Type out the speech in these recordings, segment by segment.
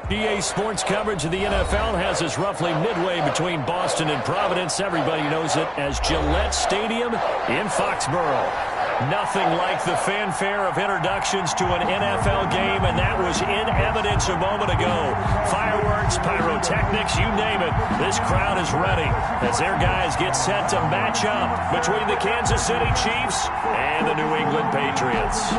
EA Sports coverage of the NFL has us roughly midway between Boston and Providence. Everybody knows it as Gillette Stadium in Foxborough. Nothing like the fanfare of introductions to an NFL game, and that was in evidence a moment ago. Fireworks, pyrotechnics, you name it. This crowd is ready as their guys get set to match up between the Kansas City Chiefs and the New England Patriots.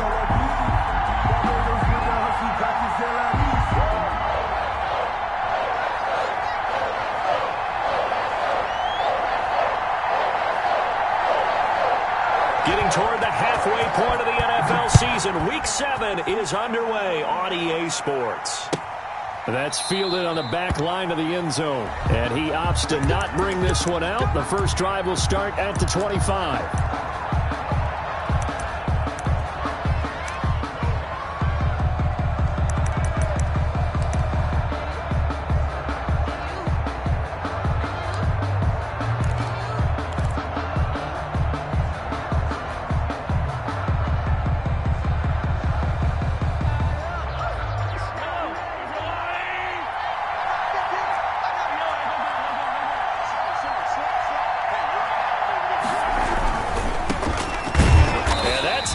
Getting toward the halfway point of the NFL season, Week 7 is underway on EA Sports. That's fielded on the back line of the end zone, and he opts to not bring this one out. The first drive will start at the 25.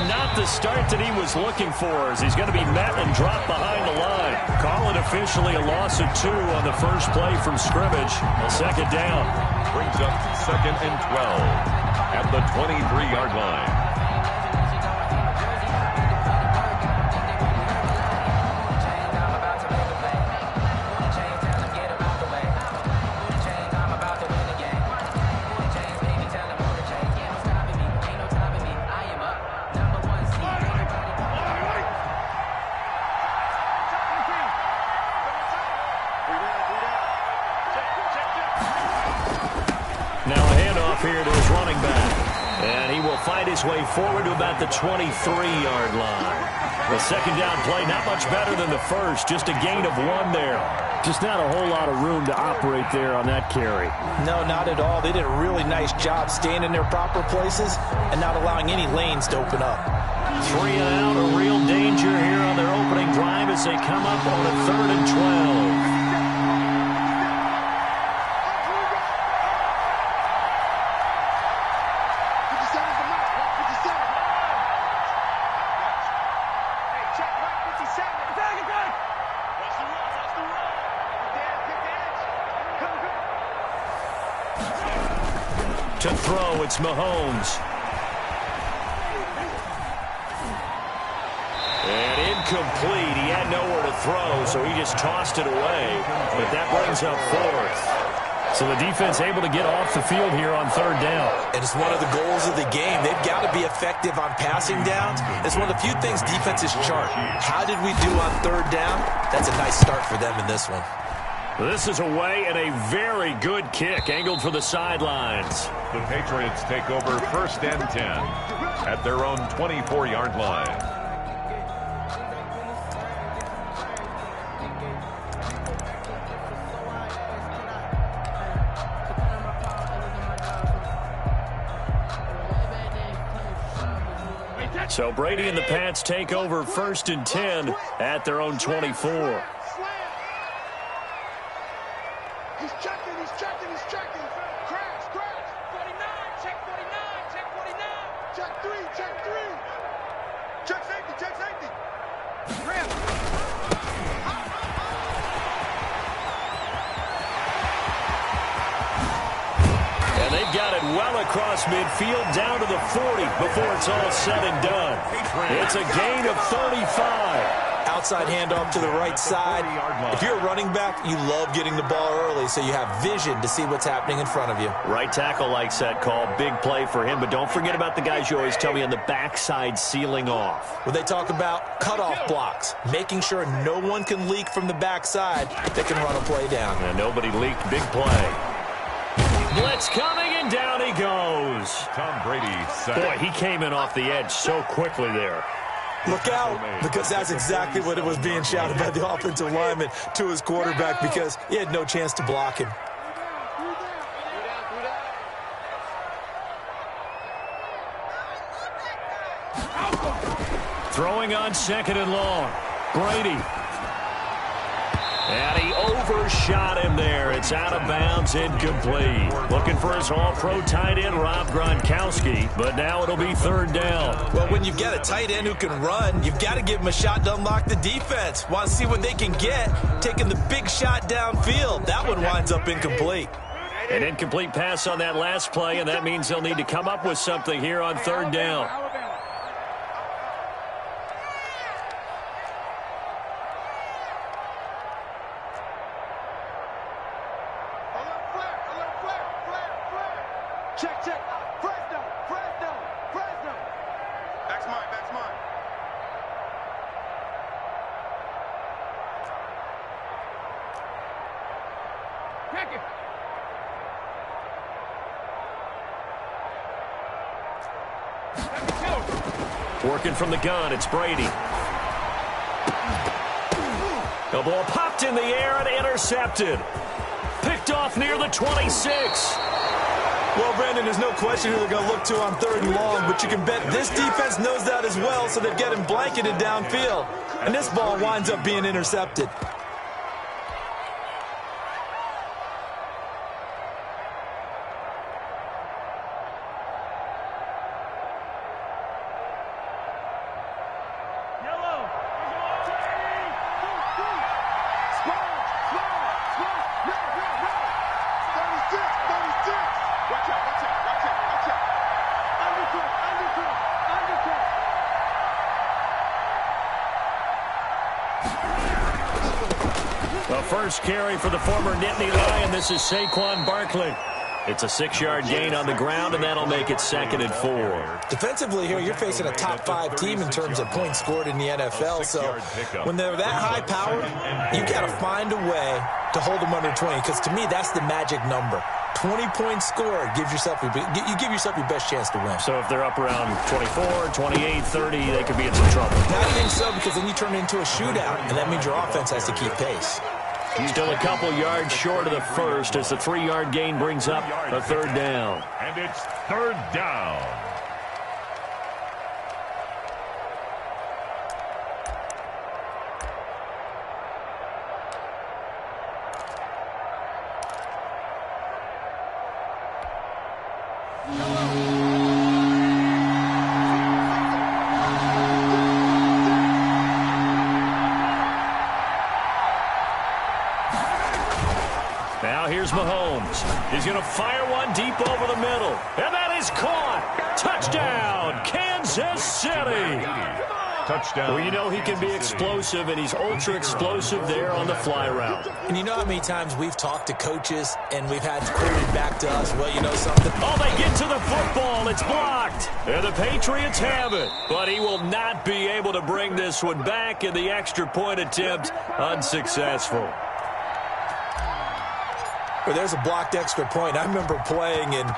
Not the start that he was looking for, as he's going to be met and dropped behind the line. Call it officially a loss of 2 on the first play from scrimmage. A second down. Brings up 2nd and 12 at the 23-yard line. Here to his running back, and he will find his way forward to about the 23-yard line. The second down play, not much better than the first, just a gain of 1 there. Just not a whole lot of room to operate there on that carry. No, not at all. They did a really nice job staying in their proper places and not allowing any lanes to open up. 3 and out, a real danger here on their opening drive as they come up on a 3rd and 12. To throw, it's Mahomes. And incomplete. He had nowhere to throw, so he just tossed it away. But that brings up 4th. So the defense able to get off the field here on 3rd down. And it's one of the goals of the game. They've got to be effective on passing downs. It's one of the few things defenses chart. How did we do on 3rd down? That's a nice start for them in this one. This is away and a very good kick angled for the sidelines. The Patriots take over 1st and 10 at their own 24-yard line. So Brady and the Pats take over 1st and 10 at their own 24. He's checking. Crash. 49, check 49. Check 3. Check safety. Ram. And they've got it well across midfield down to the 40 before it's all said and done. It's a gain of 35. Outside handoff to the right side. If you're a running back, you love getting the ball early so you have vision to see what's happening in front of you. Right tackle likes that call. Big play for him, but don't forget about the guys you always tell me on the backside sealing off. When they talk about cutoff blocks, making sure no one can leak from the backside, they can run a play down. And nobody leaked. Big play. Blitz coming, and down he goes. Tom Brady set Boy, he came in off the edge so quickly there. Look out, because that's exactly what it was being shouted by the offensive lineman to his quarterback because he had no chance to block him. Throwing on 2nd and long. Brady. And he overshot him there. It's out of bounds, incomplete. Looking for his all-pro tight end, Rob Gronkowski, but now it'll be third down. Well, when you've got a tight end who can run, you've got to give him a shot to unlock the defense. Want to see what they can get, taking the big shot downfield. That one winds up incomplete. An incomplete pass on that last play, and that means they'll need to come up with something here on third down. Working from the gun, it's Brady. The ball popped in the air and intercepted. Picked off near the 26. Well, Brandon, there's no question who they're going to look to on third and long, but you can bet this defense knows that as well, so they've got him blanketed downfield. And this ball winds up being intercepted. The first carry for the former Nittany Lion. This is Saquon Barkley. It's a 6-yard gain on the ground, and that'll make it 2nd and 4. Defensively here, you're facing a top-5 team in terms of points scored in the NFL. So when they're that high-powered, you got to find a way to hold them under 20. Because to me, that's the magic number. 20 points scored gives yourself you give yourself your best chance to win. So if they're up around 24, 28, 30, they could be in some trouble. Not even so, because then you turn it into a shootout, and that means your offense has to keep pace. Still a couple yards short of the first as the 3-yard gain brings up a third down. And it's third down. Now here's Mahomes. He's going to fire one deep over the middle. And that is caught. Touchdown, Kansas City. Touchdown. Well, you know he can be explosive, and he's ultra-explosive there on the fly route. And you know how many times we've talked to coaches and we've had queried back to us, well, you know something? Oh, they get to the football. It's blocked. And the Patriots have it. But he will not be able to bring this one back, and the extra point attempt unsuccessful. Well, there's a blocked extra point. I remember playing, and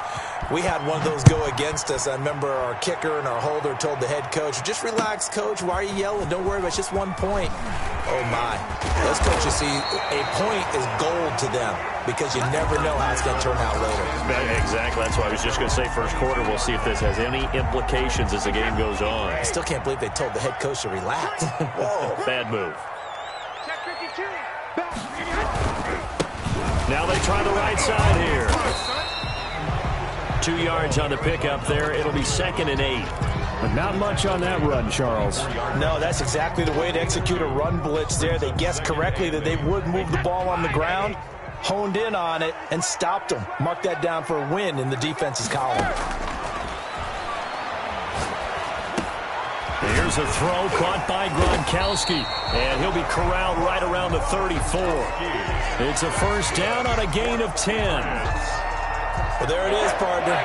we had one of those go against us. I remember our kicker and our holder told the head coach, just relax, coach. Why are you yelling? Don't worry about it. It's just 1 point. Oh, my. Those coaches see a point is gold to them because you never know how it's going to turn out later. Exactly. That's why I was just going to say first quarter. We'll see if this has any implications as the game goes on. I still can't believe they told the head coach to relax. Whoa. Bad move. Now they try the right side here. 2 yards on the pickup there. It'll be 2nd and 8. But not much on that run, Charles. No, that's exactly the way to execute a run blitz there. They guessed correctly that they would move the ball on the ground, honed in on it, and stopped them. Mark that down for a win in the defense's column. Here's a throw caught by Gronkowski, and he'll be corralled right around the 34. It's a first down on a gain of 10. Well, there it is, partner.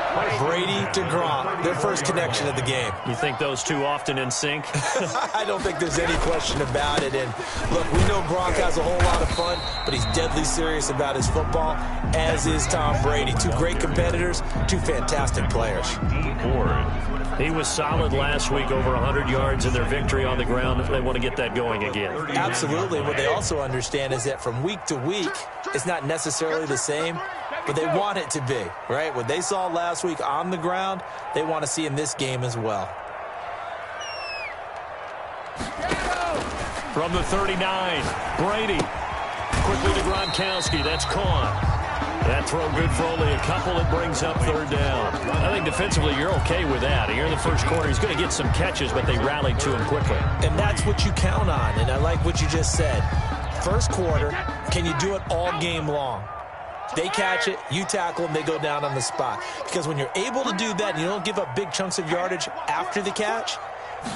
Brady to Gronk, their first connection of the game. You think those two often in sync? I don't think there's any question about it. And, look, we know Gronk has a whole lot of fun, but he's deadly serious about his football, as is Tom Brady. Two great competitors, two fantastic players. He was solid last week, over 100 yards in their victory on the ground. They want to get that going again. Absolutely. What they also understand is that from week to week, it's not necessarily the same, but they want it to be, right? What they saw last week on the ground, they want to see in this game as well. From the 39, Brady. Quickly to Gronkowski. That's caught. That throw good for only a couple. It brings up third down. I think defensively you're okay with that. Here in the first quarter, he's going to get some catches, but they rallied to him quickly. And that's what you count on, and I like what you just said. First quarter, can you do it all game long? They catch it, you tackle them, they go down on the spot. Because when you're able to do that and you don't give up big chunks of yardage after the catch,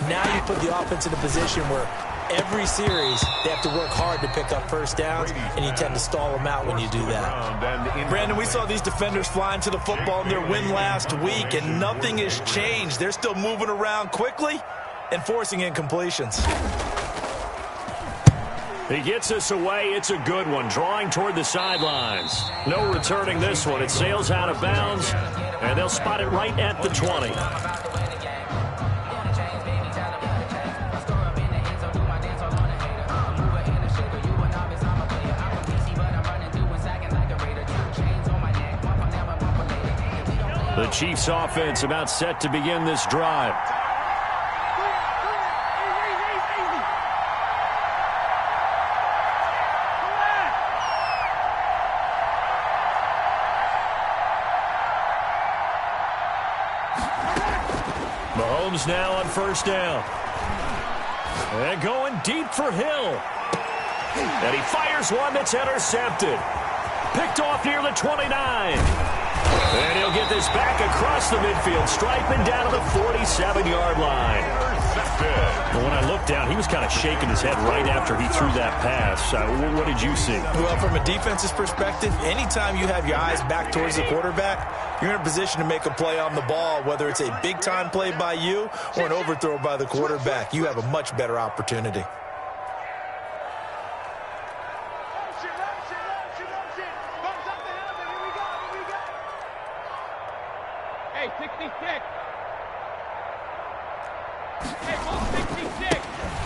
now you put the offense in a position where every series they have to work hard to pick up first downs, and you tend to stall them out when you do that. Brandon, we saw these defenders flying to the football in their win last week, and nothing has changed. They're still moving around quickly and forcing incompletions. He gets us away. It's a good one. Drawing toward the sidelines. No returning this one. It sails out of bounds, and they'll spot it right at the 20. The Chiefs offense about set to begin this drive. Mahomes now on first down. And going deep for Hill. And he fires one that's intercepted. Picked off near the 29. And he'll get this back across the midfield, striping down to the 47-yard line. But when I looked down, he was kind of shaking his head right after he threw that pass. What did you see? Well, from a defense's perspective, anytime you have your eyes back towards the quarterback, you're in a position to make a play on the ball, whether it's a big-time play by you or an overthrow by the quarterback. You have a much better opportunity.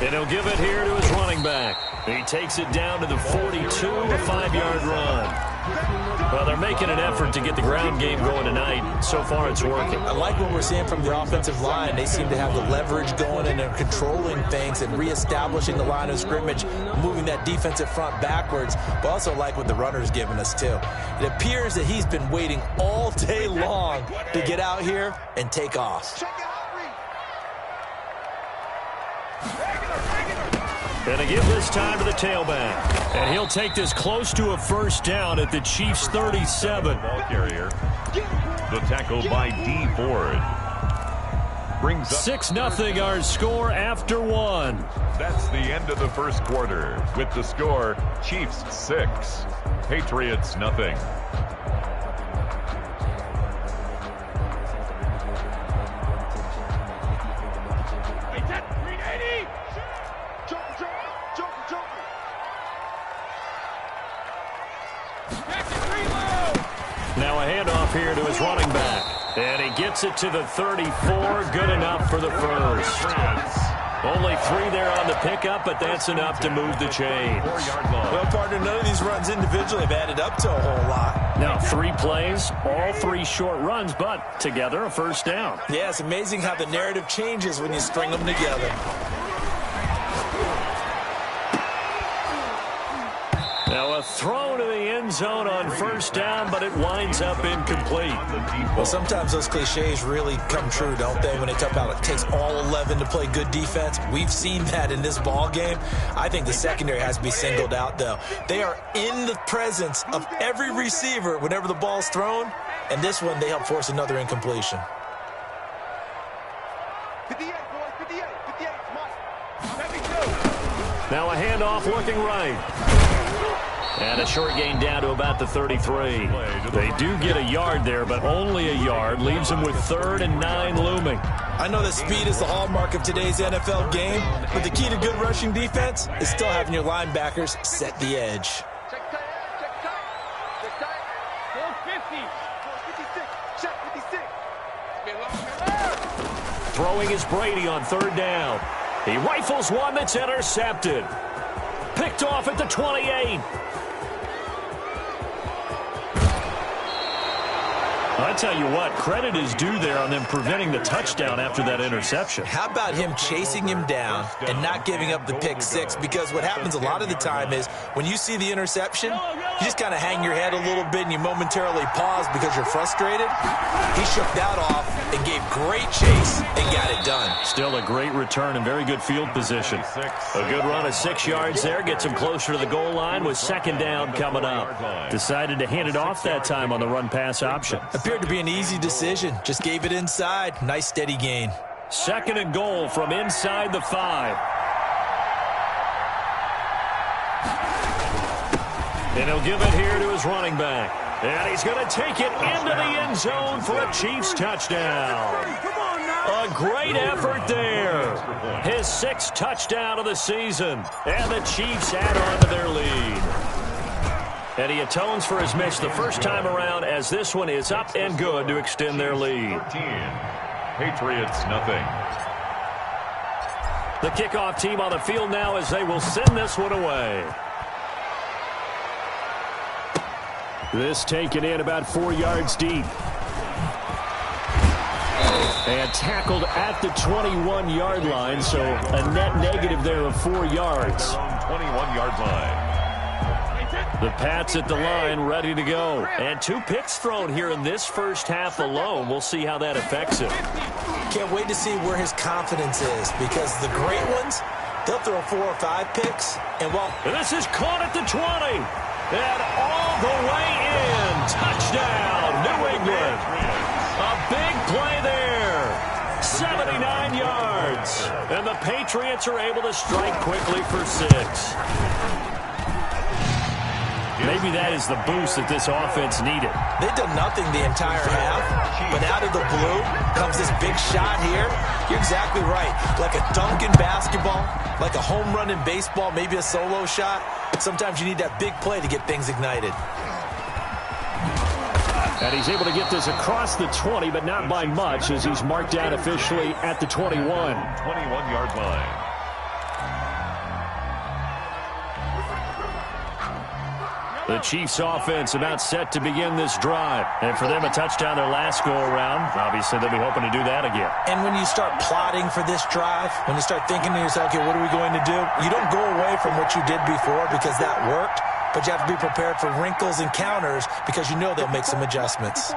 And he'll give it here to his running back. He takes it down to the 42, a 5-yard run. Well, they're making an effort to get the ground game going tonight. So far, it's working. I like what we're seeing from the offensive line. They seem to have the leverage going, and they're controlling things and reestablishing the line of scrimmage, moving that defensive front backwards. But also like what the runner's giving us, too. It appears that he's been waiting all day long to get out here and take off. And they give this time to the tailback. And he'll take this close to a first down at the Chiefs' 37. Ball carrier. The tackle by D. Ford. Brings up 6-0 our score after one. That's the end of the first quarter. With the score, Chiefs 6, Patriots nothing. Now a handoff here to his running back. And he gets it to the 34. Good enough for the first. Only 3 there on the pickup, but that's enough to move the chains. Well, partner, none of these runs individually have added up to a whole lot. Now 3 plays, all 3 short runs, but together a first down. Yeah, it's amazing how the narrative changes when you string them together. Now a throw to the end zone on first down, but it winds up incomplete. Well, sometimes those cliches really come true, don't they? When they talk about it takes all 11 to play good defense. We've seen that in this ball game. I think the secondary has to be singled out, though. They are in the presence of every receiver whenever the ball's thrown, and this one they help force another incompletion. 58, boys, 58, 58, Now a handoff looking right. And a short gain down to about the 33. They do get a yard there, but only a yard. Leaves them with 3rd and 9 looming. I know that speed is the hallmark of today's NFL game, but the key to good rushing defense is still having your linebackers set the edge. Check tight, check tight. 450. 456. Check 56. It's been long. Throwing is Brady on 3rd down. He rifles one that's intercepted. Picked off at the 28. I tell you what, credit is due there on them preventing the touchdown after that interception. How about him chasing him down and not giving up the pick six? Because what happens a lot of the time is when you see the interception, you just kind of hang your head a little bit and you momentarily pause because you're frustrated. He shook that off and gave great chase and got it done. Still a great return and very good field position. A good run of 6 yards there gets him closer to the goal line with second down coming up. Decided to hand it off that time on the run-pass option. Appeared to be an easy decision. Just gave it inside. Nice steady gain. Second and goal from inside the 5. And he'll give it here to his running back. And he's going to take it into the end zone for a Chiefs touchdown. A great effort there. His 6th touchdown of the season. And the Chiefs add on to their lead. And he atones for his miss the first time around as this one is up and good to extend their lead. 13. Patriots nothing. The kickoff team on the field now as they will send this one away. This taken in about 4 yards deep. And tackled at the 21-yard line, so a net negative there of 4 yards. 21-yard line. The Pats at the line, ready to go. And 2 picks thrown here in this first half alone. We'll see how that affects him. Can't wait to see where his confidence is, because the great ones, they'll throw 4 or 5 picks. And this is caught at the 20. And all the way in. Touchdown, New England. A big play there. 79 yards. And the Patriots are able to strike quickly for 6. Maybe that is the boost that this offense needed. They've done nothing the entire half, but out of the blue comes this big shot here. You're exactly right. Like a dunk in basketball, like a home run in baseball, maybe a solo shot. Sometimes you need that big play to get things ignited. And he's able to get this across the 20, but not by much, as he's marked down officially at the 21. 21-yard line. The Chiefs offense about set to begin this drive. And for them, a touchdown their last go-around. Obviously, they'll be hoping to do that again. And when you start plotting for this drive, when you start thinking to yourself, okay, what are we going to do? You don't go away from what you did before because that worked, but you have to be prepared for wrinkles and counters because you know they'll make some adjustments.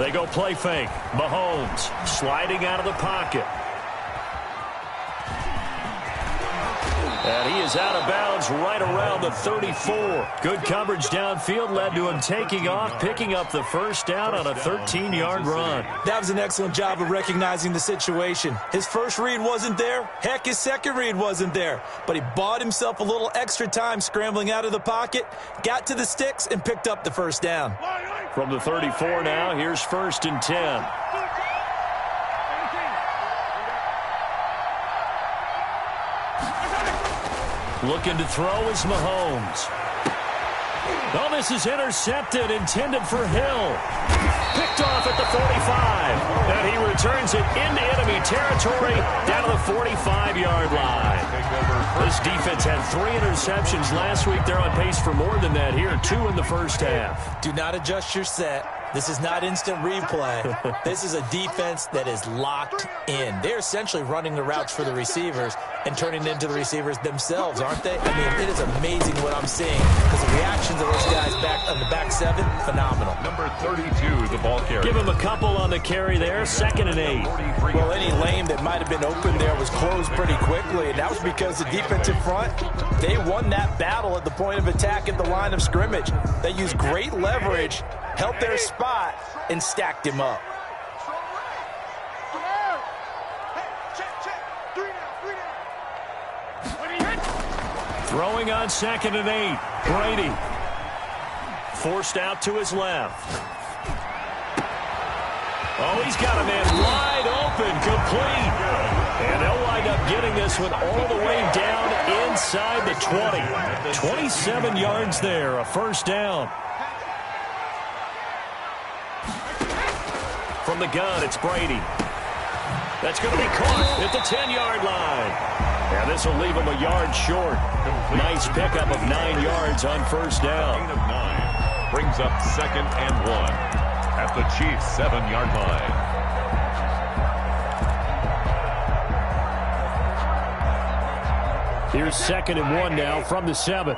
They go play fake. Mahomes sliding out of the pocket. And he is out of bounds right around the 34. Good coverage downfield led to him taking off, picking up the first down on a 13-yard run. That was an excellent job of recognizing the situation. His first read wasn't there. Heck, his second read wasn't there. But he bought himself a little extra time scrambling out of the pocket, got to the sticks, and picked up the first down. From the 34 now, here's 1st and 10. Looking to throw is Mahomes. Oh, this is intercepted, intended for Hill. Picked off at the 45. And he returns it into enemy territory down to the 45-yard line. This defense had 3 interceptions last week. They're on pace for more than that here, 2 in the first half. Do not adjust your set. This is not instant replay. This is a defense that is locked in. They're essentially running the routes for the receivers and turning into the receivers themselves, aren't they? I mean, it is amazing what I'm seeing because the reactions of those guys back on the back 7, phenomenal. Number 32, the ball carrier. Give him a couple on the carry there, 2nd and 8. Well, any lane that might have been open there was closed pretty quickly, and that was because the defensive front, they won that battle at the point of attack at the line of scrimmage. They used great leverage, held their spot, and stacked him up. Throwing on 2nd and 8. Brady. Forced out to his left. Oh, he's got a man wide open, complete. And they'll wind up getting this one all the way down inside the 20. 27 yards there, a first down. From the gun, it's Brady. That's going to be caught at the 10-yard line. And this will leave him a yard short. Nice pickup of 9 yards on first down. Gain of 9 brings up 2nd and 1 at the Chiefs' 7-yard line. Here's 2nd and 1 now from the 7.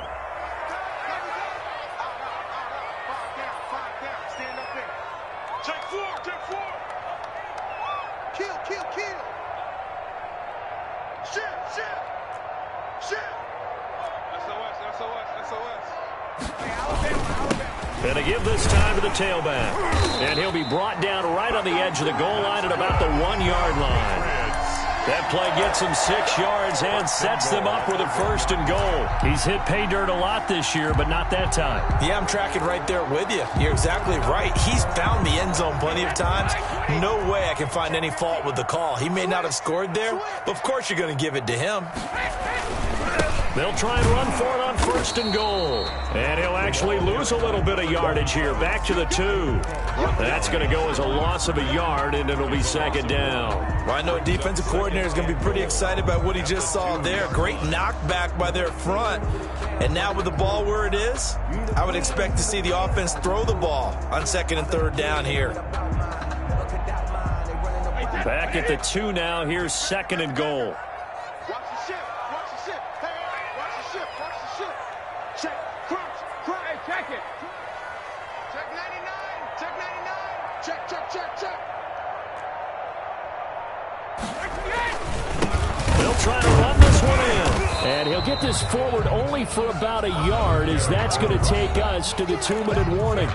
And a give this time to the tailback. And he'll be brought down right on the edge of the goal line at about the 1-yard line. That play gets him 6 yards and sets them up with a 1st and goal. He's hit pay dirt a lot this year, but not that time. Yeah, I'm tracking right there with you. You're exactly right. He's found the end zone plenty of times. No way I can find any fault with the call. He may not have scored there, but of course you're going to give it to him. They'll try and run for it on 1st and goal. And he'll actually lose a little bit of yardage here. Back to the 2. That's going to go as a loss of a yard, and it'll be 2nd down. Well, I know a defensive coordinator is going to be pretty excited by what he just saw there. Great knockback by their front. And now with the ball where it is, I would expect to see the offense throw the ball on 2nd and 3rd down here. Back at the 2 now. Here's 2nd and goal. They'll try to run this one in. And he'll get this forward only for about a yard, as that's going to take us to the 2-minute warning.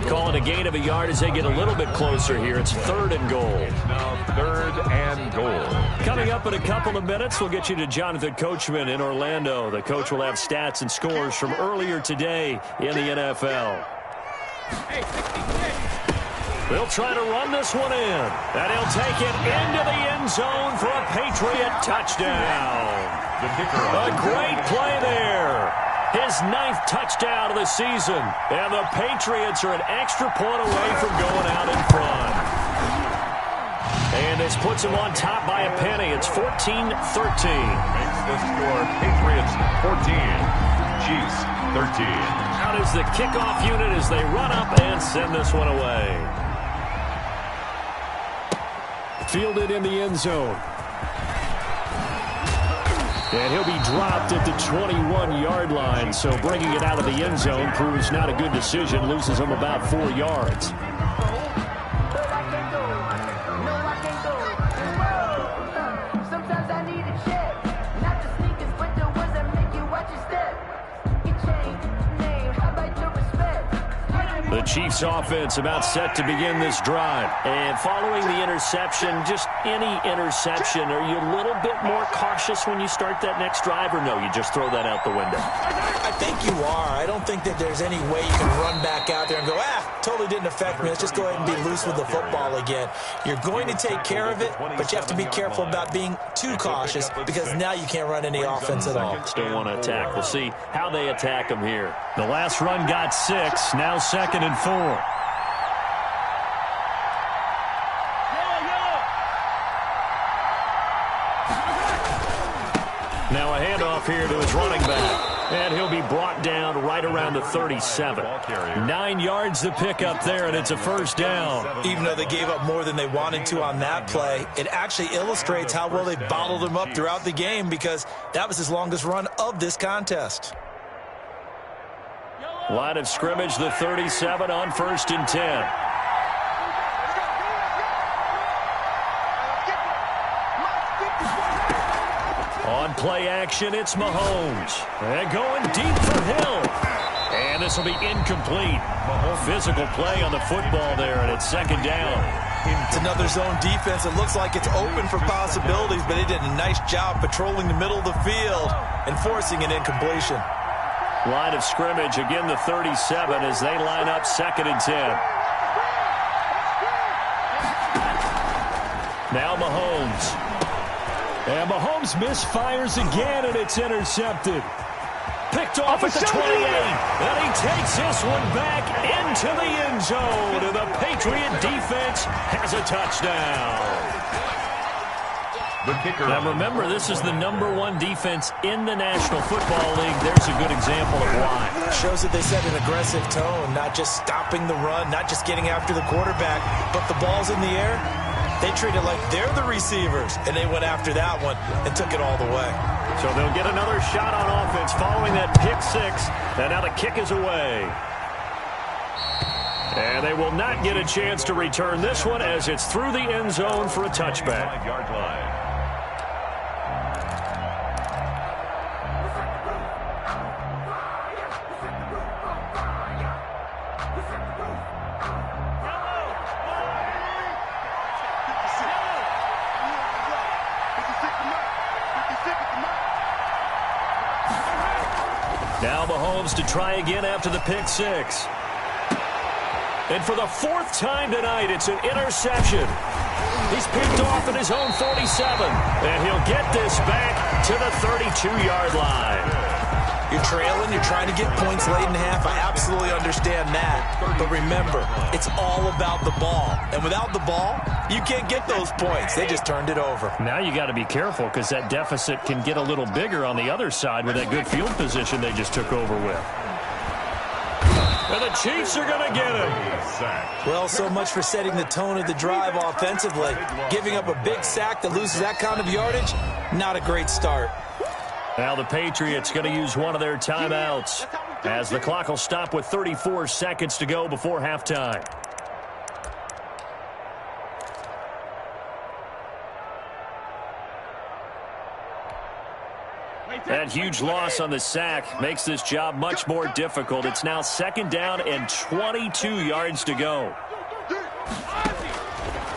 Calling a gain of a yard as they get a little bit closer here. It's 3rd and goal. Now 3rd and goal. Coming up in a couple of minutes, we'll get you to Jonathan Coachman in Orlando. The coach will have stats and scores from earlier today in the NFL. They'll try to run this one in. And he'll take it into the end zone for a Patriot touchdown. A great play there. His 9th touchdown of the season. And the Patriots are an extra point away from going out in front. And this puts them on top by a penny. It's 14-13. Makes the score Patriots 14, Chiefs 13. Out is the kickoff unit as they run up and send this one away. Fielded in the end zone. And he'll be dropped at the 21-yard line, so bringing it out of the end zone proves not a good decision. Loses him about 4 yards. The Chiefs offense about set to begin this drive. And following the interception, just any interception, are you a little bit more cautious when you start that next drive, or no, you just throw that out the window? I think you are. I don't think that there's any way you can run back out there and go, totally didn't affect me. Let's just go ahead and be loose with the football again. You're going to take care of it, but you have to be careful about being too cautious because now you can't run any offense at all. Still want to attack. We'll see how they attack them here. The last run got 6, now 2nd and 4. Now a handoff here to his running back. And he'll be brought down right around the 37. 9 yards to pick up there, and it's a 1st down. Even though they gave up more than they wanted to on that play, it actually illustrates how well they bottled him up throughout the game because that was his longest run of this contest. Line of scrimmage, the 37 on 1st and 10. On play action, it's Mahomes. And going deep for Hill. And this will be incomplete. Physical play on the football there, and it's 2nd down. It's another zone defense. It looks like it's open for possibilities, but they did a nice job patrolling the middle of the field and forcing an incompletion. Line of scrimmage, again the 37 as they line up 2nd and 10. Now Mahomes. And Mahomes misfires again, and it's intercepted. Picked off at the 28. And he takes this one back into the end zone. And the Patriot defense has a touchdown. the kicker. Now remember, this is the #1 defense in the National Football League. There's a good example of why. Shows that they set an aggressive tone, not just stopping the run, not just getting after the quarterback, but the ball's in the air. They treat it like they're the receivers, and they went after that one and took it all the way. So they'll get another shot on offense following that pick six, and now the kick is away. And they will not get a chance to return this one as it's through the end zone for a touchback. 5-yard line. Now Mahomes to try again after the pick six. And for the 4th time tonight, it's an interception. He's picked off at his own 47. And he'll get this back to the 32-yard line. You're trailing, you're trying to get points late in half. I absolutely understand that. But remember, it's all about the ball. And without the ball, you can't get those points. They just turned it over. Now you got to be careful because that deficit can get a little bigger on the other side with that good field position they just took over with. And the Chiefs are going to get him. Well, so much for setting the tone of the drive offensively. Giving up a big sack that loses that kind of yardage, not a great start. Now the Patriots going to use one of their timeouts as the clock will stop with 34 seconds to go before halftime. That huge loss on the sack makes this job much more difficult. It's now 2nd down and 22 yards to go.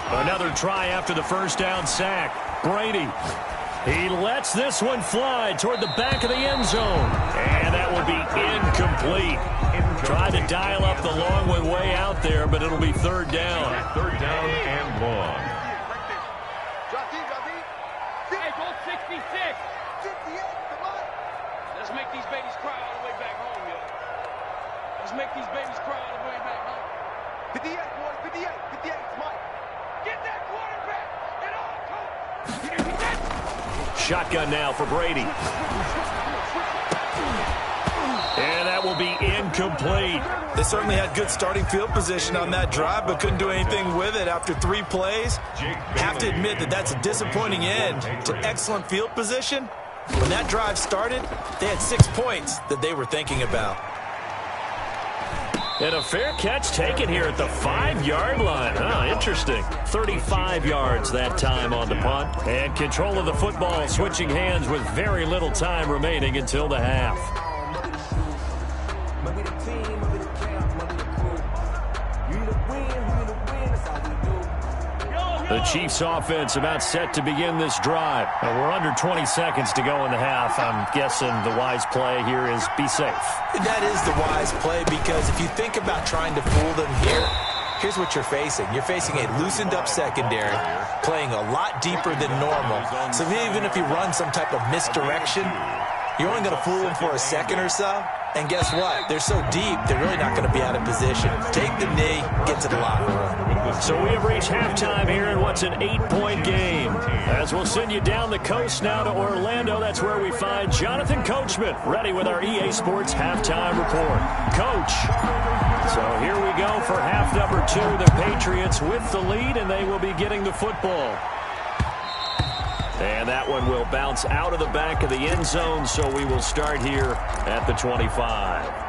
Another try after the 1st down sack. Brady. He lets this one fly toward the back of the end zone. And that will be incomplete. Tried to dial up the long way out there, but it'll be 3rd down. 3rd down and long. Hey, go 66. 58, come on. Let's make these babies cry all the way back home, yo. Let's make these babies cry all the way back home. 58, boys, 58, 58, Mike. Get that quarterback. Get on, coach. Shotgun now for Brady. And that will be incomplete. They certainly had good starting field position on that drive, but couldn't do anything with it after 3 plays. Have to admit that that's a disappointing end to excellent field position. When that drive started, they had 6 points that they were thinking about. And a fair catch taken here at the 5-yard line. Oh, interesting. 35 yards that time on the punt. And control of the football switching hands with very little time remaining until the half. The Chiefs offense about set to begin this drive. We're under 20 seconds to go in the half. I'm guessing the wise play here is be safe. That is the wise play because if you think about trying to fool them here, here's what you're facing. You're facing a loosened up secondary, playing a lot deeper than normal. So even if you run some type of misdirection, you're only going to fool them for a second or so. And guess what? They're so deep, they're really not going to be out of position. Take the knee, get to the locker room. So we have reached halftime here in what's an 8-point game. As we'll send you down the coast now to Orlando, that's where we find Jonathan Coachman, ready with our EA Sports halftime report. Coach. So here we go for half number 2. The Patriots with the lead, and they will be getting the football. And that one will bounce out of the back of the end zone, so we will start here at the 25.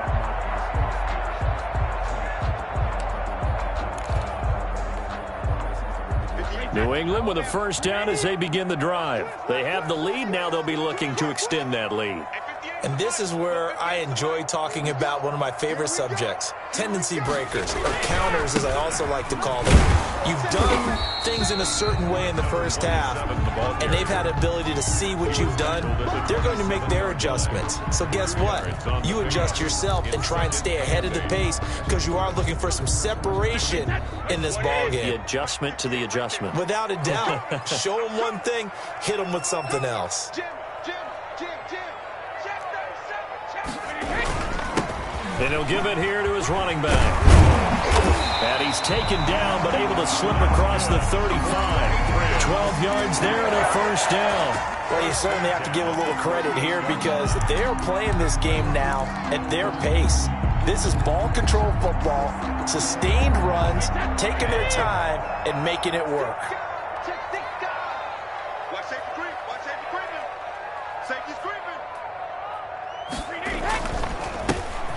New England with a 1st down as they begin the drive. They have the lead. Now they'll be looking to extend that lead. And this is where I enjoy talking about one of my favorite subjects, tendency breakers, or counters as I also like to call them. You've done things in a certain way in the first half, and they've had ability to see what you've done. They're going to make their adjustments. So guess what? You adjust yourself and try and stay ahead of the pace because you are looking for some separation in this ball game. The adjustment to the adjustment. Without a doubt. Show them one thing, hit them with something else. And he'll give it here to his running back. And he's taken down, but able to slip across the 35. 12 yards there and a first down. Well, you certainly have to give a little credit here because they're playing this game now at their pace. This is ball control football, sustained runs, taking their time and making it work. Watch safety creep. Watch safety creeping. Safety's creeping.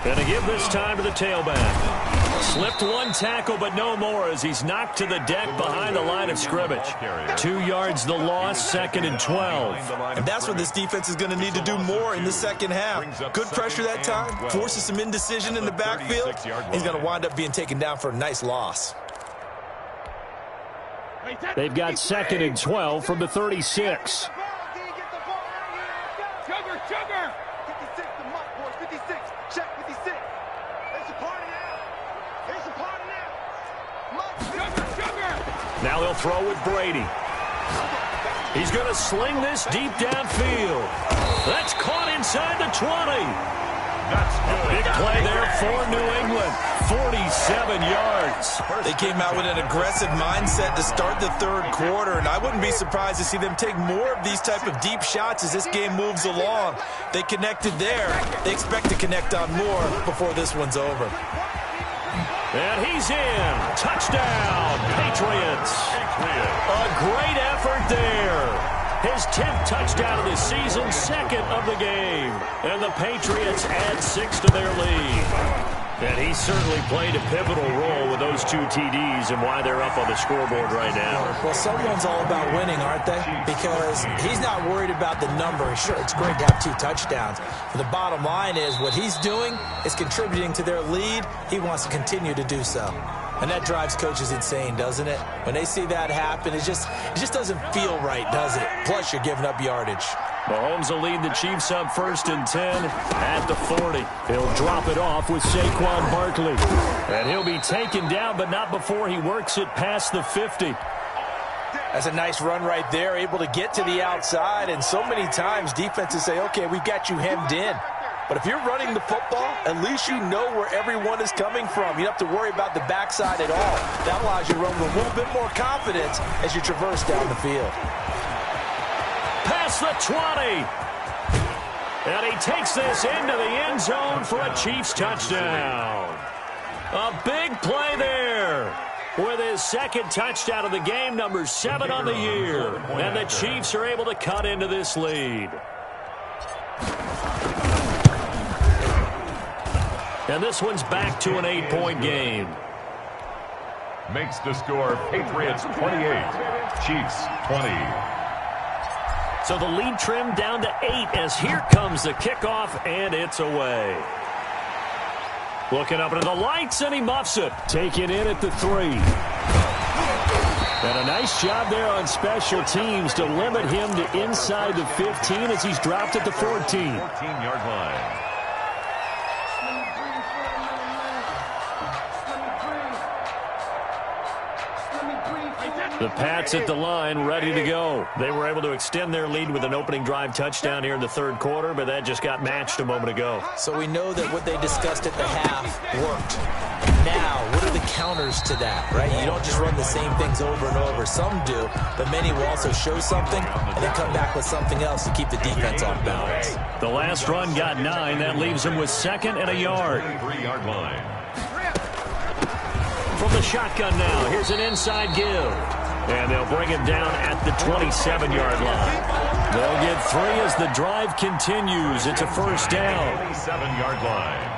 Going to give this time to the tailback. Slipped one tackle, but no more as he's knocked to the deck behind the line of scrimmage. 2 yards the loss, 2nd and 12. And that's what this defense is going to need to do more in the second half. Good pressure that time, forces some indecision in the backfield. He's going to wind up being taken down for a nice loss. They've got 2nd and 12 from the 36. Sugar, sugar. 56, the mark, boys. 56. Check 56. It's a party now. It's a party now. Sugar, sugar. Now they'll throw with Brady. He's going to sling this deep downfield. That's caught inside the 20. That's good. Big play there for New England. 47 yards. They came out with an aggressive mindset to start the third quarter, and I wouldn't be surprised to see them take more of these type of deep shots as this game moves along. They connected there. They expect to connect on more before this one's over. And he's in. Touchdown, Patriots. A great effort there. His 10th touchdown of the season, 2nd of the game. And the Patriots add 6 to their lead. And he certainly played a pivotal role with those 2 TDs and why they're up on the scoreboard right now. Well, someone's all about winning, aren't they? Because he's not worried about the number. Sure, it's great to have 2 touchdowns. But the bottom line is what he's doing is contributing to their lead. He wants to continue to do so. And that drives coaches insane, doesn't it? When they see that happen, it just doesn't feel right, does it? Plus, you're giving up yardage. Mahomes will lead the Chiefs up 1st and 10 at the 40. He'll drop it off with Saquon Barkley. And he'll be taken down, but not before he works it past the 50. That's a nice run right there, able to get to the outside. And so many times defenses say, okay, we've got you hemmed in. But if you're running the football, at least you know where everyone is coming from. You don't have to worry about the backside at all. That allows you to run with a little bit more confidence as you traverse down the field. Past the 20. And he takes this into the end zone for a Chiefs touchdown. A big play there with his 2nd touchdown of the game, number 7 on the year. And the Chiefs are able to cut into this lead. And this one's back to an 8-point game. Makes the score Patriots 28, Chiefs 20. So the lead trimmed down to 8 as here comes the kickoff, and it's away. Looking up into the lights, and he muffs it. Taken in at the 3. And a nice job there on special teams to limit him to inside the 15 as he's dropped at the 14. 14-yard line. The Pats at the line, ready to go. They were able to extend their lead with an opening drive touchdown here in the 3rd quarter, but that just got matched a moment ago. So we know that what they discussed at the half worked. Now, what are the counters to that, right? You don't just run the same things over and over. Some do, but many will also show something and then come back with something else to keep the defense off balance. The last run got 9. That leaves him with 2nd and a yard. 3-yard line. From the shotgun now, here's an inside give. And they'll bring him down at the 27-yard line. They'll get 3 as the drive continues. It's a first down. 27-yard line.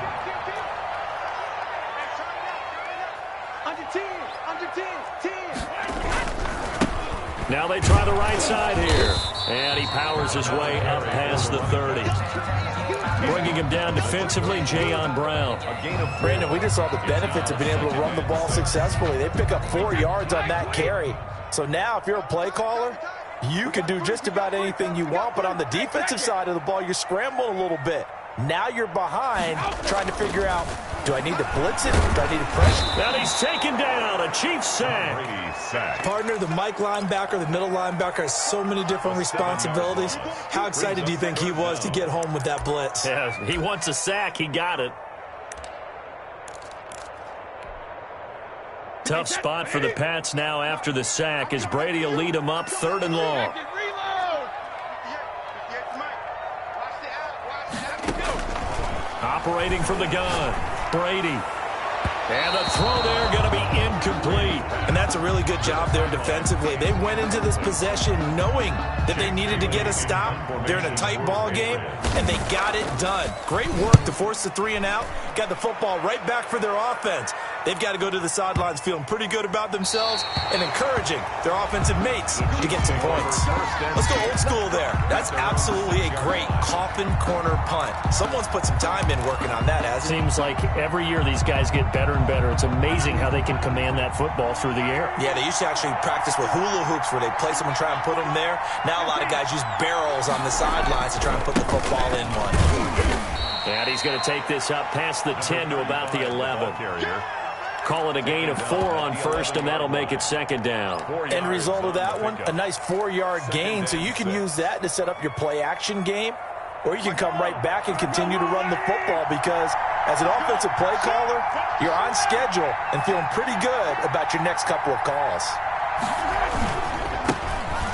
Under 10, under 10, 10. Now they try the right side here. And he powers his way up past the 30. Bringing him down defensively, Jayon Brown. Brandon, we just saw the benefits of being able to run the ball successfully. They pick up 4 yards on that carry. So now if you're a play caller, you can do just about anything you want. But on the defensive side of the ball, you're scrambling a little bit. Now you're behind trying to figure out, do I need to blitz it? Do I need to pressure? And he's taken down. A Chiefs sack. Partner, the Mike linebacker, the middle linebacker has so many different responsibilities. How excited do you think he was to get home with that blitz? Yeah, he wants a sack. He got it. Tough spot for the Pats now after the sack as Brady will lead them up 3rd and long. Operating from the gun, Brady. And the throw there going to be incomplete. And that's a really good job there defensively. They went into this possession knowing that they needed to get a stop. They're in a tight ball game, and they got it done. Great work to force the 3 and out. Got the football right back for their offense. They've got to go to the sidelines feeling pretty good about themselves and encouraging their offensive mates to get some points. Let's go old school there. That's absolutely a great coffin corner punt. Someone's put some time in working on that, hasn't it? Seems like every year these guys get better and better. It's amazing how they can command that football through the air. Yeah, they used to actually practice with hula hoops where they place them and try and put them there. Now a lot of guys use barrels on the sidelines to try and put the football in one. And he's going to take this up past the 10 to about the 11. Call it a gain of 4 on 1st, and that'll make it 2nd down. End result of that one, a nice 4-yard gain. So you can use that to set up your play-action game, or you can come right back and continue to run the football because as an offensive play caller, you're on schedule and feeling pretty good about your next couple of calls.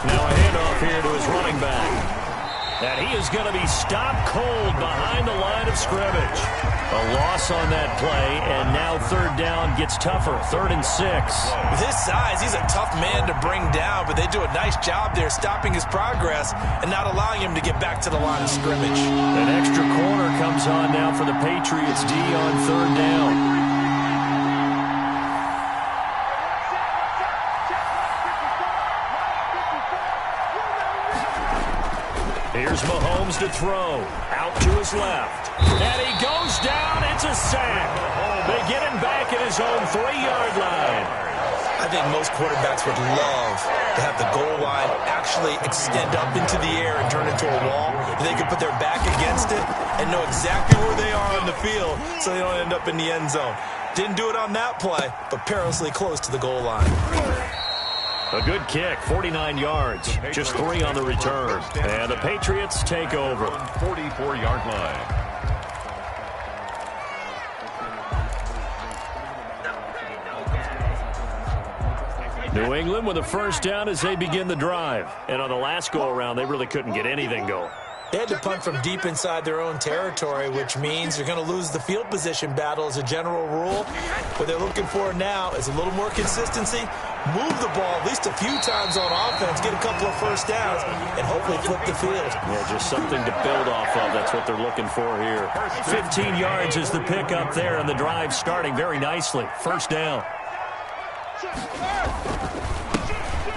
Now a handoff here to his running back. And he is going to be stopped cold behind the line of scrimmage. A loss on that play, and now 3rd down gets tougher, 3rd and 6. With his size, he's a tough man to bring down, but they do a nice job there stopping his progress and not allowing him to get back to the line of scrimmage. An extra corner comes on now for the Patriots D on 3rd down. Here's Mahomes to throw. Out to his left. And he goes down. It's a sack. They get him back at his own 3-yard line. I think most quarterbacks would love to have the goal line actually extend up into the air and turn into a wall. They can put their back against it and know exactly where they are on the field so they don't end up in the end zone. Didn't do it on that play, but perilously close to the goal line. A good kick, 49 yards, just 3 on the return. And the Patriots take over. 44-yard line. New England with a 1st down as they begin the drive. And on the last go-around, they really couldn't get anything going. They had to punt from deep inside their own territory, which means they're going to lose the field position battle as a general rule. What they're looking for now is a little more consistency, move the ball at least a few times on offense, get a couple of 1st downs, and hopefully flip the field. Yeah, just something to build off of. That's what they're looking for here. 15 yards is the pick up there, and the drive starting very nicely. 1st down.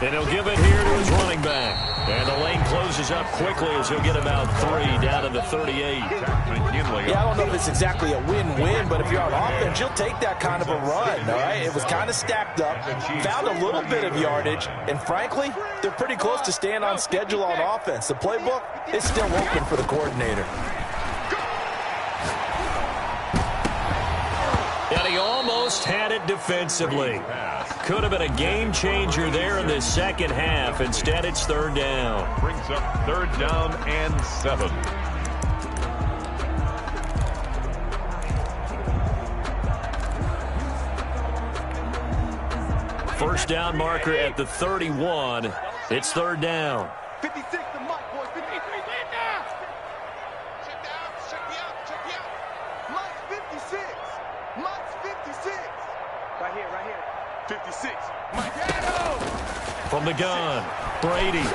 And he'll give it here to his running back. And the lane closes up quickly as he'll get about 3 down to the 38. Yeah, I don't know if it's exactly a win-win, but if you're on offense, you'll take that kind of a run, all right? It was kind of stacked up, found a little bit of yardage, and frankly, they're pretty close to staying on schedule on offense. The playbook is still open for the coordinator. And he almost had it defensively. Could have been a game changer there in the 2nd half. Instead, it's 3rd down. Brings up 3rd down and 7. First down marker at the 31. It's 3rd down. 56 to Mike, boys. 53, stand down. Check me out. Mike's 56. Mike's 56. Right here. 56. Mike, from the gun, Brady.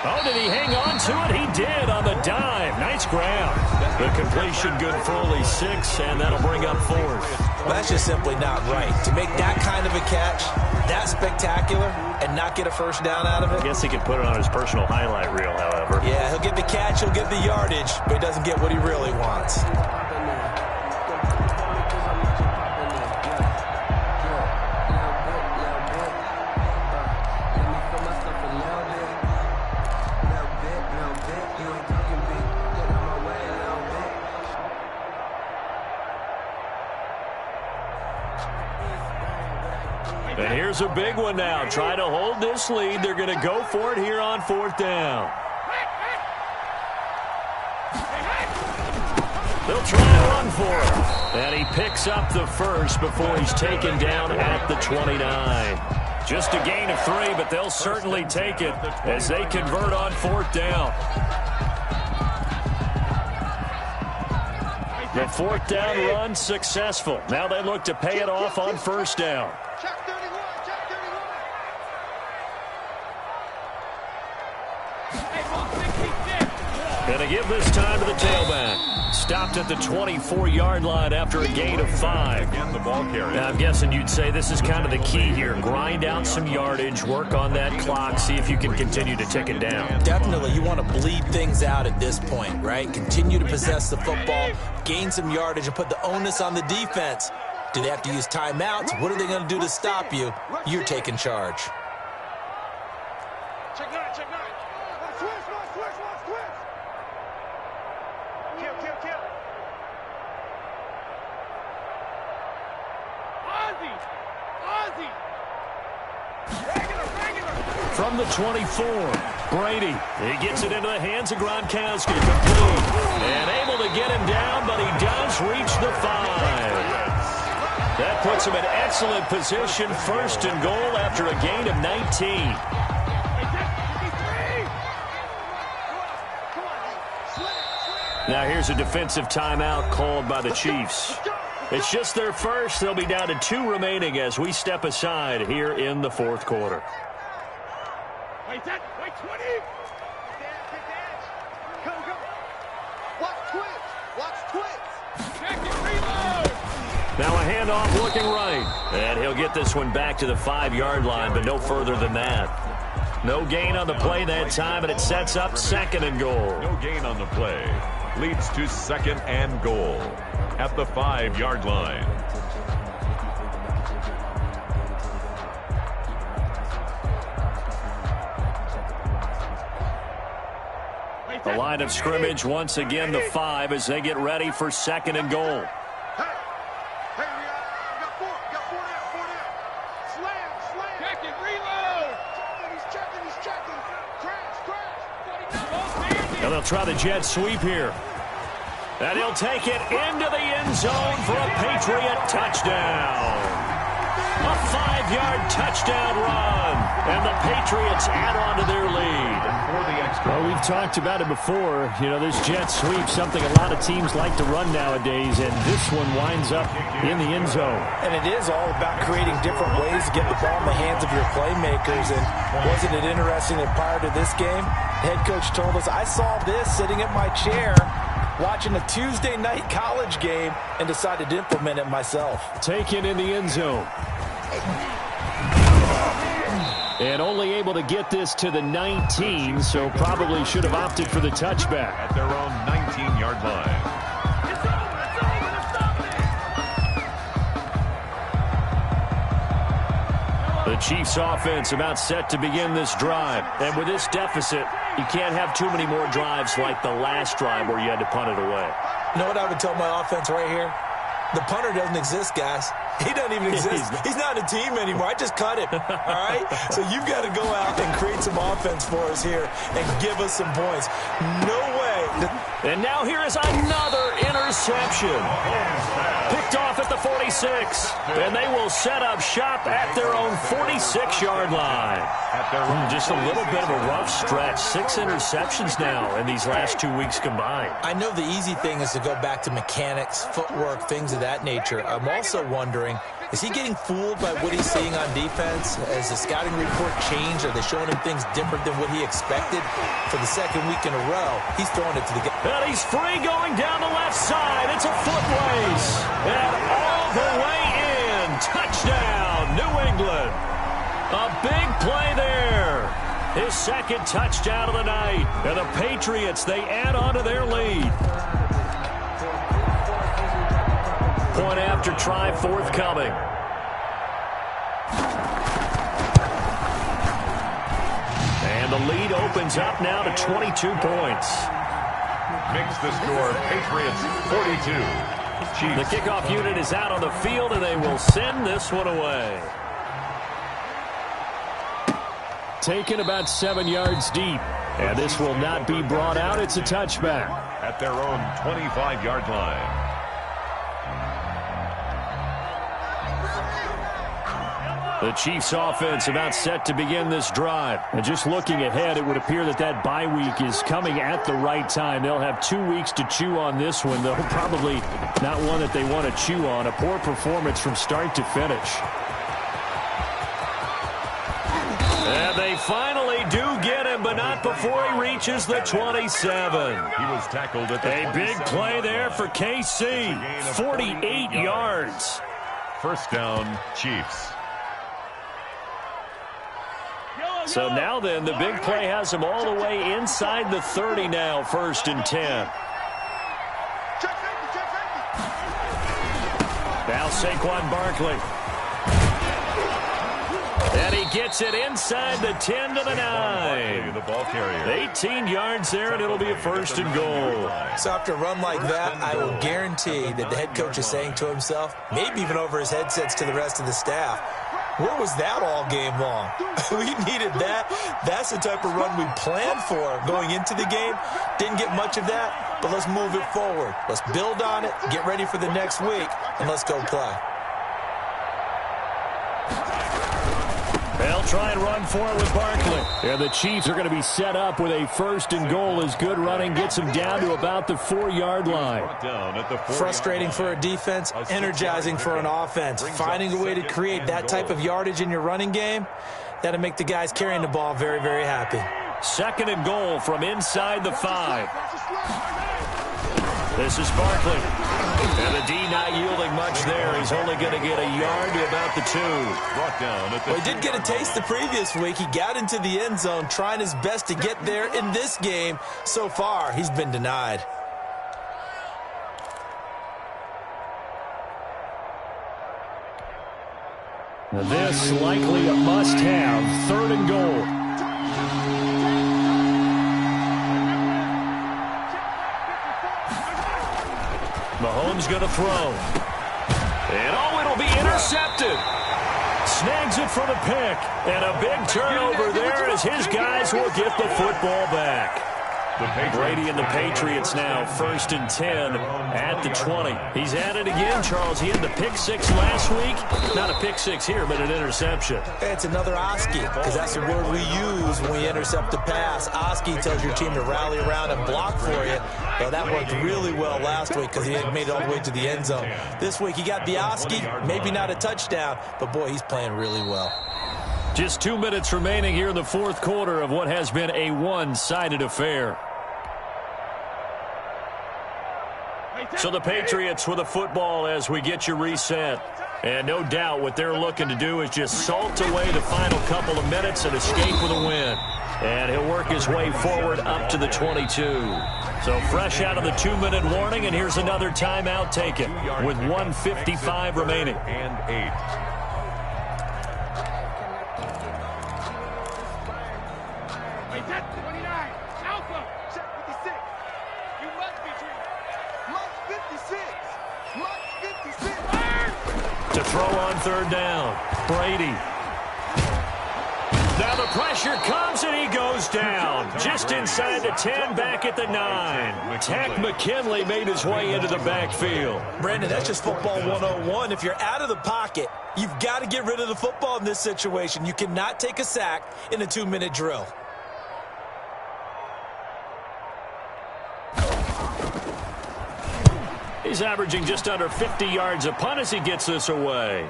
Oh, did he hang on to it? He did on the dive. Nice grab. The completion good for only 6, and that'll bring up 4th. Well, that's just simply not right. To make that kind of a catch, that spectacular, and not get a 1st down out of it. I guess he could put it on his personal highlight reel, however. Yeah, he'll get the catch, he'll get the yardage, but he doesn't get what he really wants. And here's a big one now. Try to hold this lead. They're going to go for it here on 4th down. They'll try and run for it. And he picks up the first before he's taken down at the 29. Just a gain of 3, but they'll certainly take it as they convert on 4th down. The 4th down run successful. Now they look to pay it off on 1st down. Check 31, check 31. Going to give this time to the tailback. Stopped at the 24-yard line after a gain of 5. Again, the ball carrier. Now, I'm guessing you'd say this is kind of the key here. Grind out some yardage, work on that clock, see if you can continue to tick it down. Definitely, you want to bleed things out at this point, right? Continue to possess the football, gain some yardage, and put the onus on the defense. Do they have to use timeouts? What are they going to do to stop you? You're taking charge. Check 9, check 9. Switch. Kill. Ozzy. Regular. From the 24, Brady. He gets it into the hands of Gronkowski. Complete. And able to get him down, but he does reach the 5. That puts him in excellent position, 1st and goal after a gain of 19. Now here's a defensive timeout called by the Chiefs. It's just their first. They'll be down to 2 remaining as we step aside here in the 4th quarter. Wait, 20. Go. Watch twitch. Check it, reload. Now a handoff looking right. And he'll get this one back to the 5-yard line, but no further than that. No gain on the play that time, and it sets up 2nd and goal. No gain on the play. Leads to 2nd and goal at the 5-yard line. The line of scrimmage once again the 5 as they get ready for 2nd and goal. Hey, we got 4 down. Slam. Check it, reload. He's checking. Crash. Now they'll try the jet sweep here. And he'll take it into the end zone for a Patriot touchdown. A 5-yard touchdown run. And the Patriots add on to their lead. Well, we've talked about it before. You know, this jet sweep, something a lot of teams like to run nowadays, and this one winds up in the end zone. And it is all about creating different ways to get the ball in the hands of your playmakers. And wasn't it interesting that prior to this game, the head coach told us, I saw this sitting in my chair watching a Tuesday night college game and decided to implement it myself. Taken in the end zone. And only able to get this to the 19, so probably should have opted for the touchback. At their own 19-yard line. The Chiefs offense about set to begin this drive. And with this deficit, you can't have too many more drives like the last drive where you had to punt it away. You know what I would tell my offense right here? The punter doesn't exist, guys. He doesn't even exist. He's not a team anymore. I just cut him, all right? So you've got to go out and create some offense for us here and give us some points. No way. And now here is another interception. Picked off at the 46. And they will set up shop at their own 46-yard line. Just a little bit of a rough stretch. 6 interceptions now in these last 2 weeks combined. I know the easy thing is to go back to mechanics, footwork, things of that nature. I'm also wondering, is he getting fooled by what he's seeing on defense? Has the scouting report changed? Are they showing him things different than what he expected? For the 2nd week in a row, he's throwing it to the guy. And he's free going down the left side. It's a foot race. And all the way in. Touchdown, New England. A big play there. His 2nd touchdown of the night. And the Patriots, they add on to their lead. Point after try forthcoming. And the lead opens up now to 22 points. Makes the score Patriots 42. Chiefs. The kickoff unit is out on the field, and they will send this one away. Taken about 7 yards deep. And this will not be brought out. It's a touchback. at their own 25-yard line. The Chiefs offense about set to begin this drive. And just looking ahead, it would appear that that bye week is coming at the right time. They'll have 2 weeks to chew on this one, though probably not one that they want to chew on. A poor performance from start to finish. And they finally do get him, but not before he reaches the 27. He was tackled at the A big play there for KC. 48 yards. First down, Chiefs. So now then, the big play has him all the way inside the 30 now, 1st and 10. Now Saquon Barkley. And he gets it inside the 10 to the 9. The ball carrier. 18 yards there, and it'll be a 1st and goal. So after a run like that, I will guarantee that the head coach is saying to himself, maybe even over his headsets to the rest of the staff, where was that all game long? We needed that. That's the type of run we planned for going into the game. Didn't get much of that, but let's move it forward. Let's build on it, get ready for the next week, and let's go play. They'll try and run for it with Barkley. And the Chiefs are going to be set up with a 1st and goal as good running gets them down to about the 4-yard line. Frustrating for a defense, energizing for an offense. Finding a way to create that type of yardage in your running game, that'll make the guys carrying the ball very, very happy. 2nd and goal from inside the 5. This is Barkley. And the D not yielding much there. He's only going to get a yard to about the 2. Brought down at the Well, he did get a taste the previous week. He got into the end zone, trying his best to get there in this game. So far, he's been denied. Now this likely a must-have. 3rd and goal. Mahomes going to throw. And it'll be intercepted. Snags it for the pick. And a big turnover there as his guys will get the football back. Brady and the Patriots now 1st and 10 at the 20. He's at it again, Charles. He had the pick 6 last week. Not a pick 6 here, but an interception. It's another Oski, because that's the word we use when we intercept a pass. Oski tells your team to rally around and block for you. Well, that worked really well last week because he had made it all the way to the end zone. This week he got the Oski, maybe not a touchdown, but boy, he's playing really well. Just 2 minutes remaining here in the 4th quarter of what has been a one-sided affair. So the Patriots with the football as we get you reset. And no doubt what they're looking to do is just salt away the final couple of minutes and escape with a win. And he'll work his way forward up to the 22. So fresh out of the 2-minute warning, and here's another timeout taken with 1:55 remaining. And 8. To throw on 3rd down. Brady. Now the pressure comes and he goes down. Just inside the 10, back at the 9. Takk McKinley made his way into the backfield. Brandon, that's just football 101. If you're out of the pocket, you've got to get rid of the football in this situation. You cannot take a sack in a 2-minute drill. He's averaging just under 50 yards a punt as he gets this away.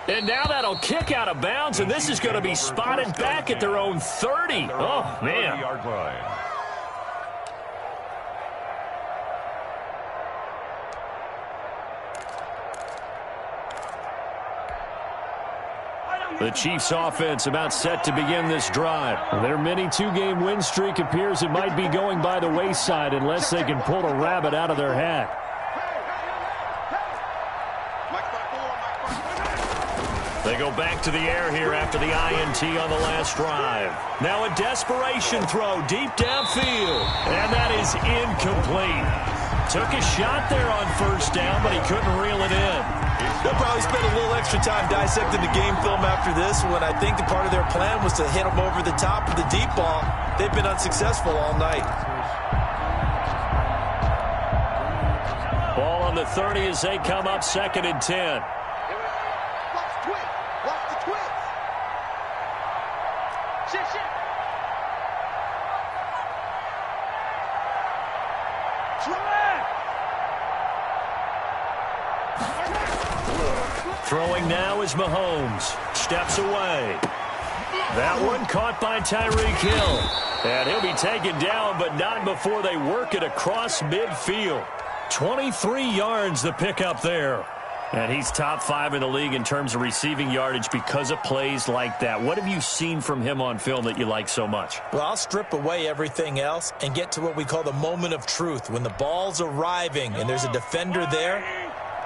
And now that'll kick out of bounds, and this is going to be spotted back at their own 30. Oh, man. The Chiefs offense about set to begin this drive. Their mini 2-game win streak appears it might be going by the wayside unless they can pull a rabbit out of their hat. They go back to the air here after the INT on the last drive. Now a desperation throw deep downfield. And that is incomplete. Took a shot there on 1st down, but he couldn't reel it in. They'll probably spend a little extra time dissecting the game film after this one. I think the part of their plan was to hit them over the top of the deep ball. They've been unsuccessful all night. the 30 as they come up 2nd and 10. Watch the twist. Shit. Throwing now is Mahomes. Steps away. That one caught by Tyreek Hill. And he'll be taken down, but not before they work it across midfield. 23 yards the pickup there. And he's top 5 in the league in terms of receiving yardage because of plays like that. What have you seen from him on film that you like so much? Well, I'll strip away everything else and get to what we call the moment of truth. When the ball's arriving and there's a defender there,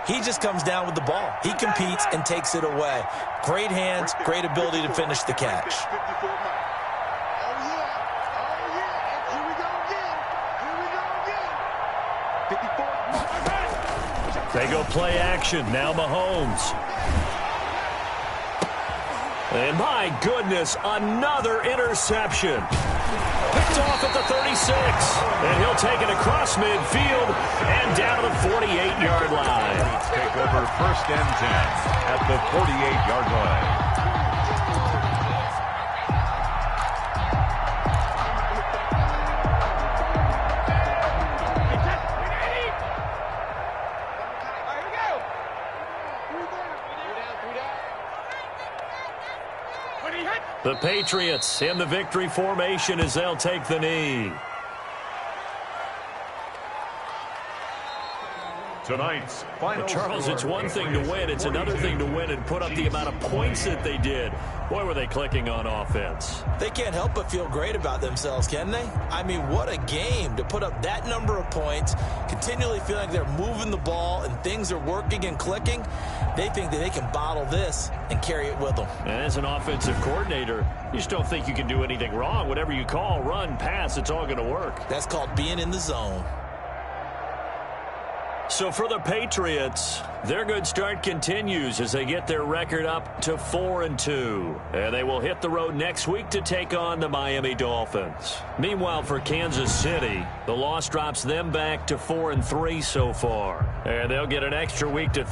he just comes down with the ball. He competes and takes it away. Great hands, great ability to finish the catch. They go play action. Now Mahomes. And my goodness, another interception. Picked off at the 36. And he'll take it across midfield and down to the 48-yard line. Take over 1st and 10 at the 48-yard line. The Patriots in the victory formation as they'll take the knee. Tonight's final Charles, score. it's one thing to win. It's another thing to win and put up the amount of points that they did. Boy, were they clicking on offense. They can't help but feel great about themselves, can they? I mean, what a game to put up that number of points, continually feeling like they're moving the ball and things are working and clicking. They think that they can bottle this and carry it with them. And as an offensive coordinator, you just don't think you can do anything wrong. Whatever you call, run, pass, it's all going to work. That's called being in the zone. So for the Patriots, their good start continues as they get their record up to 4-2. And they will hit the road next week to take on the Miami Dolphins. Meanwhile, for Kansas City, the loss drops them back to 4-3 so far. And they'll get an extra week to